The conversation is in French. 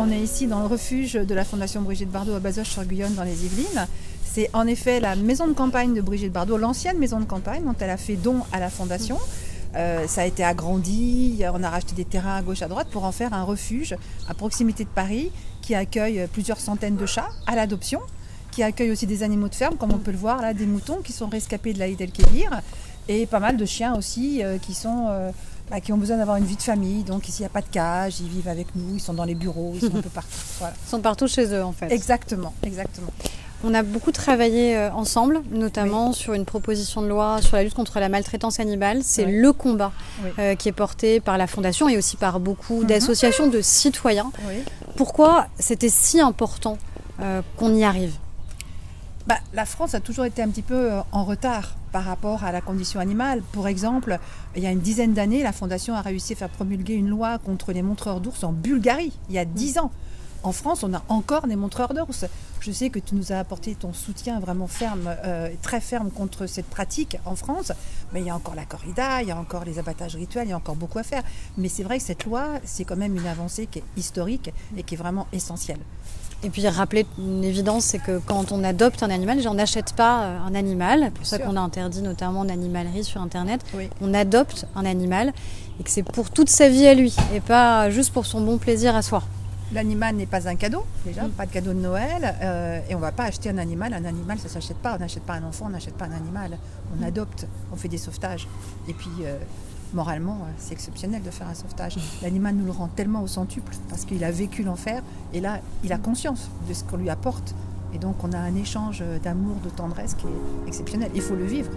on est ici dans le refuge de la Fondation Brigitte Bardot à Bazoches-sur-Guyonne dans les Yvelines. C'est en effet la maison de campagne de Brigitte Bardot, l'ancienne maison de campagne dont elle a fait don à la Fondation. Ça a été agrandi, on a racheté des terrains à gauche à droite pour en faire un refuge à proximité de Paris qui accueille plusieurs centaines de chats à l'adoption, qui accueille aussi des animaux de ferme, comme on peut le voir là, des moutons qui sont rescapés de l'Aïd el-Kébir et pas mal de chiens aussi qui ont besoin d'avoir une vie de famille. Donc ici il n'y a pas de cage, ils vivent avec nous, ils sont dans les bureaux, ils sont un peu partout. Voilà. Ils sont partout chez eux en fait. Exactement, exactement. On a beaucoup travaillé ensemble, notamment sur une proposition de loi sur la lutte contre la maltraitance animale. C'est le combat qui est porté par la Fondation et aussi par beaucoup d'associations de citoyens. Oui. Pourquoi c'était si important qu'on y arrive ? La France a toujours été un petit peu en retard par rapport à la condition animale. Pour exemple, il y a une dizaine d'années, la Fondation a réussi à faire promulguer une loi contre les montreurs d'ours en Bulgarie, il y a 10 ans. En France, on a encore des montreurs d'ours. Je sais que tu nous as apporté ton soutien vraiment ferme, très ferme contre cette pratique en France. Mais il y a encore la corrida, il y a encore les abattages rituels, il y a encore beaucoup à faire. Mais c'est vrai que cette loi, c'est quand même une avancée qui est historique et qui est vraiment essentielle. Et puis rappeler une évidence, c'est que quand on adopte un animal, on n'achète pas un animal. C'est pour ça qu'on a interdit notamment l'animalerie sur Internet. Oui. On adopte un animal et que c'est pour toute sa vie à lui et pas juste pour son bon plaisir à soi. L'animal n'est pas un cadeau, déjà, pas de cadeau de Noël, et on ne va pas acheter un animal ça ne s'achète pas, on n'achète pas un enfant, on n'achète pas un animal, on adopte, on fait des sauvetages. Et puis, moralement, c'est exceptionnel de faire un sauvetage. L'animal nous le rend tellement au centuple, parce qu'il a vécu l'enfer, et là, il a conscience de ce qu'on lui apporte. Et donc, on a un échange d'amour, de tendresse qui est exceptionnel. Il faut le vivre.